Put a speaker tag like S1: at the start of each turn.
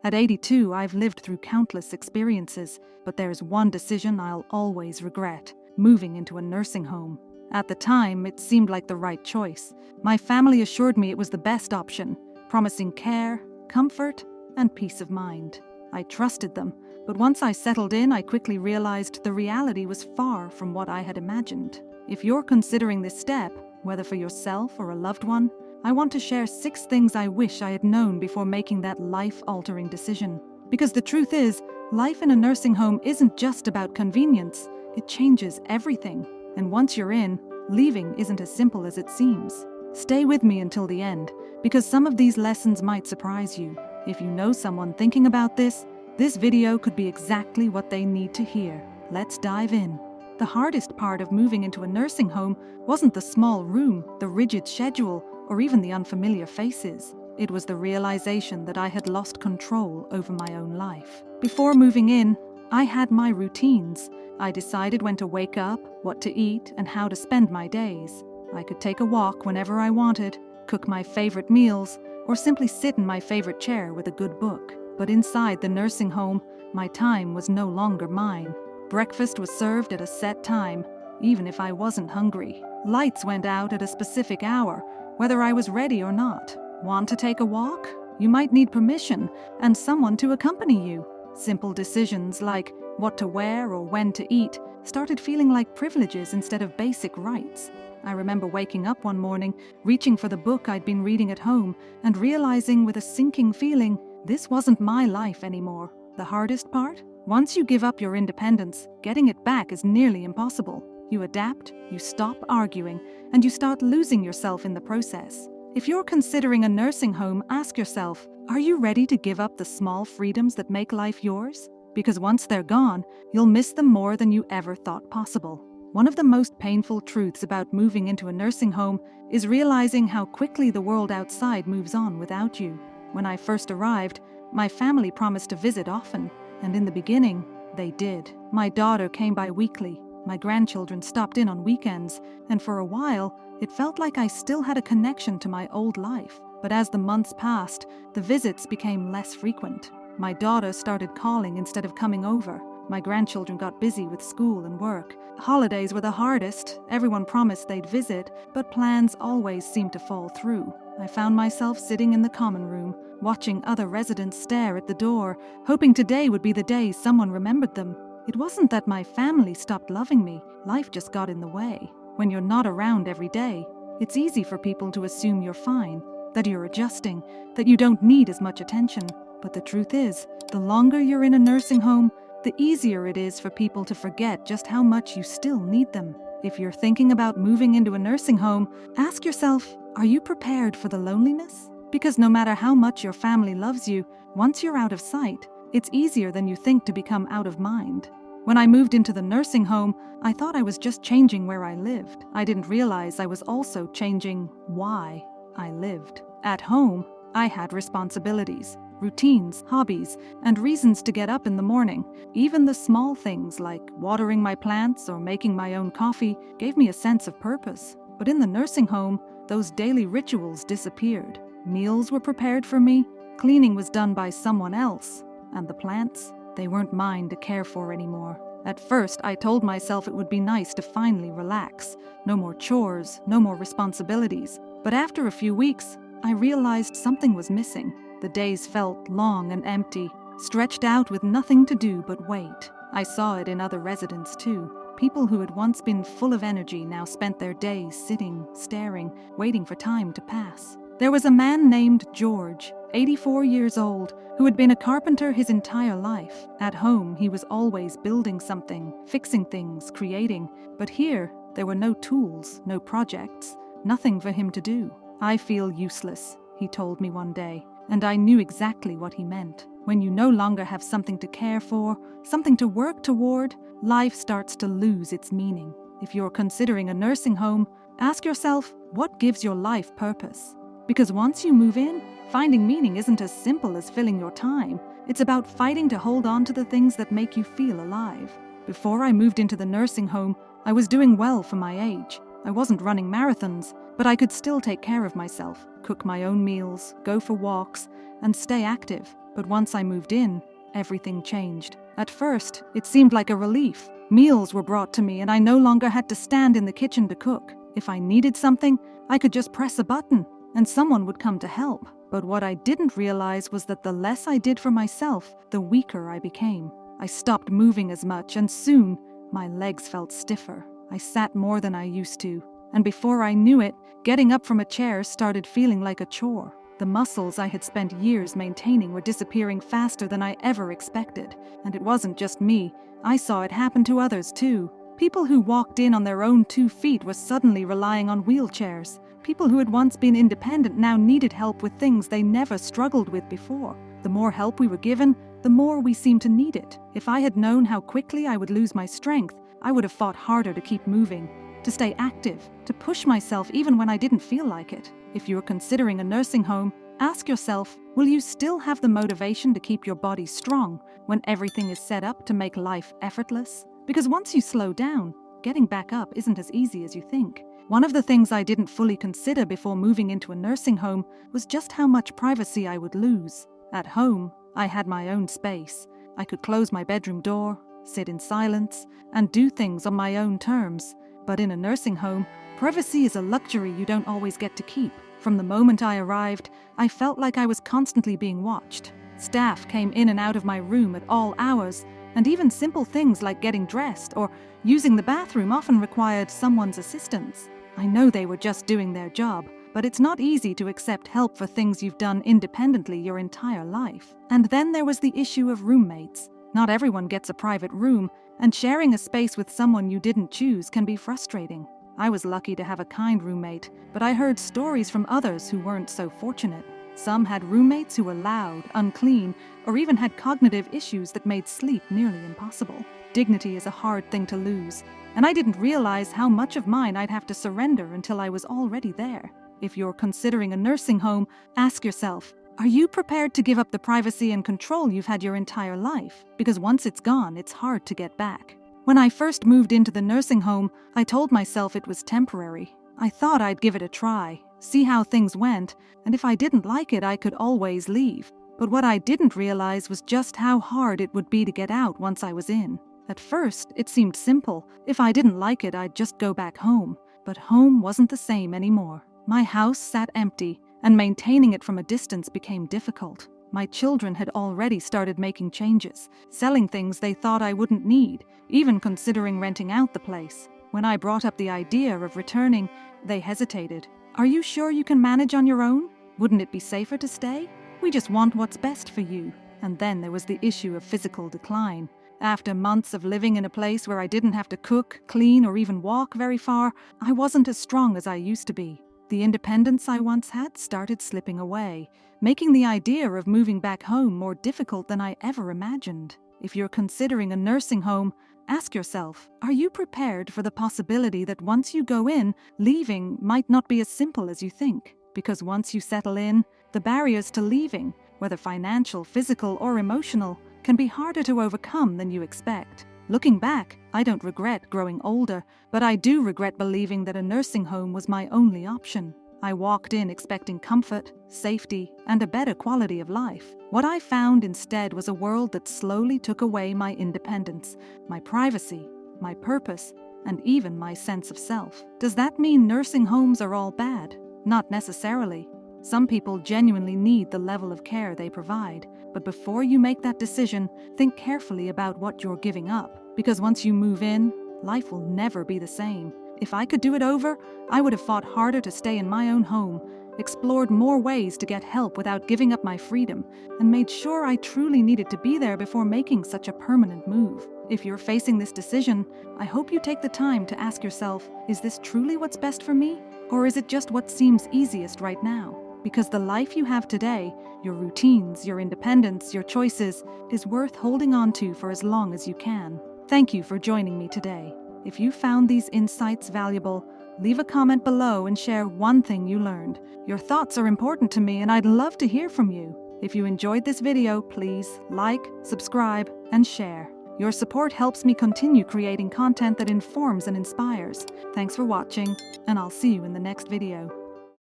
S1: At 82, I've lived through countless experiences, but there's one decision I'll always regret: moving into a nursing home. At the time, it seemed like the right choice. My family assured me it was the best option, promising care, comfort, and peace of mind. I trusted them, but once I settled in, I quickly realized the reality was far from what I had imagined. If you're considering this step, whether for yourself or a loved one, I want to share 6 things I wish I had known before making that life-altering decision. Because the truth is, life in a nursing home isn't just about convenience, it changes everything. And once you're in, leaving isn't as simple as it seems. Stay with me until the end, because some of these lessons might surprise you. If you know someone thinking about this video could be exactly what they need to hear. Let's dive in. The hardest part of moving into a nursing home wasn't the small room, the rigid schedule, or even the unfamiliar faces. It was the realization that I had lost control over my own life. Before moving in, I had my routines. I decided when to wake up, what to eat, and how to spend my days. I could take a walk whenever I wanted, cook my favorite meals, or simply sit in my favorite chair with a good book. But inside the nursing home, my time was no longer mine. Breakfast was served at a set time, even if I wasn't hungry. Lights went out at a specific hour, whether I was ready or not. Want to take a walk? You might need permission and someone to accompany you. Simple decisions like what to wear or when to eat started feeling like privileges instead of basic rights. I remember waking up one morning, reaching for the book I'd been reading at home, and realizing with a sinking feeling, this wasn't my life anymore. The hardest part? Once you give up your independence, getting it back is nearly impossible. You adapt, you stop arguing, and you start losing yourself in the process. If you're considering a nursing home, ask yourself, are you ready to give up the small freedoms that make life yours? Because once they're gone, you'll miss them more than you ever thought possible. One of the most painful truths about moving into a nursing home is realizing how quickly the world outside moves on without you. When I first arrived, my family promised to visit often, and in the beginning, they did. My daughter came by weekly, my grandchildren stopped in on weekends, and for a while, it felt like I still had a connection to my old life. But as the months passed, the visits became less frequent. My daughter started calling instead of coming over. My grandchildren got busy with school and work. Holidays were the hardest. Everyone promised they'd visit, but plans always seemed to fall through. I found myself sitting in the common room, watching other residents stare at the door, hoping today would be the day someone remembered them. It wasn't that my family stopped loving me. Life just got in the way. When you're not around every day, it's easy for people to assume you're fine, that you're adjusting, that you don't need as much attention. But the truth is, the longer you're in a nursing home, the easier it is for people to forget just how much you still need them. If you're thinking about moving into a nursing home, ask yourself, are you prepared for the loneliness? Because no matter how much your family loves you, once you're out of sight, it's easier than you think to become out of mind. When I moved into the nursing home, I thought I was just changing where I lived. I didn't realize I was also changing why I lived. At home, I had responsibilities, routines, hobbies, and reasons to get up in the morning. Even the small things like watering my plants or making my own coffee gave me a sense of purpose. But in the nursing home, those daily rituals disappeared. Meals were prepared for me, cleaning was done by someone else, and the plants, they weren't mine to care for anymore. At first, I told myself it would be nice to finally relax. No more chores, no more responsibilities. But after a few weeks, I realized something was missing. The days felt long and empty, stretched out with nothing to do but wait. I saw it in other residents too. People who had once been full of energy now spent their days sitting, staring, waiting for time to pass. There was a man named George, 84 years old, who had been a carpenter his entire life. At home, he was always building something, fixing things, creating. But here, there were no tools, no projects, nothing for him to do. I feel useless, he told me one day, and I knew exactly what he meant. When you no longer have something to care for, something to work toward, life starts to lose its meaning. If you're considering a nursing home, ask yourself, what gives your life purpose? Because once you move in, finding meaning isn't as simple as filling your time. It's about fighting to hold on to the things that make you feel alive. Before I moved into the nursing home, I was doing well for my age. I wasn't running marathons, but I could still take care of myself. cook my own meals, go for walks, and stay active. But once I moved in, everything changed. At first, it seemed like a relief. Meals were brought to me and I no longer had to stand in the kitchen to cook. If I needed something, I could just press a button and someone would come to help. But what I didn't realize was that the less I did for myself, the weaker I became. I stopped moving as much and soon, my legs felt stiffer. I sat more than I used to. And before I knew it, getting up from a chair started feeling like a chore. The muscles I had spent years maintaining were disappearing faster than I ever expected. And it wasn't just me. I saw it happen to others too. People who walked in on their own 2 feet were suddenly relying on wheelchairs. People who had once been independent now needed help with things they never struggled with before. The more help we were given, the more we seemed to need it. If I had known how quickly I would lose my strength, I would have fought harder to keep moving, to stay active, to push myself even when I didn't feel like it. If you're considering a nursing home, ask yourself, will you still have the motivation to keep your body strong when everything is set up to make life effortless? Because once you slow down, getting back up isn't as easy as you think. One of the things I didn't fully consider before moving into a nursing home was just how much privacy I would lose. At home, I had my own space. I could close my bedroom door, sit in silence, and do things on my own terms. But in a nursing home, privacy is a luxury you don't always get to keep. From the moment I arrived, I felt like I was constantly being watched. Staff came in and out of my room at all hours, and even simple things like getting dressed or using the bathroom often required someone's assistance. I know they were just doing their job, but it's not easy to accept help for things you've done independently your entire life. And then there was the issue of roommates. Not everyone gets a private room, and sharing a space with someone you didn't choose can be frustrating. I was lucky to have a kind roommate, but I heard stories from others who weren't so fortunate. Some had roommates who were loud, unclean, or even had cognitive issues that made sleep nearly impossible. Dignity is a hard thing to lose, and I didn't realize how much of mine I'd have to surrender until I was already there. If you're considering a nursing home, ask yourself, are you prepared to give up the privacy and control you've had your entire life? Because once it's gone, it's hard to get back. When I first moved into the nursing home, I told myself it was temporary. I thought I'd give it a try, see how things went, and if I didn't like it, I could always leave. But what I didn't realize was just how hard it would be to get out once I was in. At first, it seemed simple. If I didn't like it, I'd just go back home. But home wasn't the same anymore. My house sat empty, and maintaining it from a distance became difficult. My children had already started making changes, selling things they thought I wouldn't need, even considering renting out the place. When I brought up the idea of returning, they hesitated. Are you sure you can manage on your own? Wouldn't it be safer to stay? We just want what's best for you. And then there was the issue of physical decline. After months of living in a place where I didn't have to cook, clean, or even walk very far, I wasn't as strong as I used to be. The independence I once had started slipping away, making the idea of moving back home more difficult than I ever imagined. If you're considering a nursing home, ask yourself, are you prepared for the possibility that once you go in, leaving might not be as simple as you think? Because once you settle in, the barriers to leaving, whether financial, physical, or emotional, can be harder to overcome than you expect. Looking back, I don't regret growing older, but I do regret believing that a nursing home was my only option. I walked in expecting comfort, safety, and a better quality of life. What I found instead was a world that slowly took away my independence, my privacy, my purpose, and even my sense of self. Does that mean nursing homes are all bad? Not necessarily. Some people genuinely need the level of care they provide. But before you make that decision, think carefully about what you're giving up. Because once you move in, life will never be the same. If I could do it over, I would have fought harder to stay in my own home, explored more ways to get help without giving up my freedom, and made sure I truly needed to be there before making such a permanent move. If you're facing this decision, I hope you take the time to ask yourself, is this truly what's best for me? Or is it just what seems easiest right now? Because the life you have today, your routines, your independence, your choices, is worth holding on to for as long as you can. Thank you for joining me today. If you found these insights valuable, leave a comment below and share one thing you learned. Your thoughts are important to me and I'd love to hear from you. If you enjoyed this video, please like, subscribe, and share. Your support helps me continue creating content that informs and inspires. Thanks for watching, and I'll see you in the next video.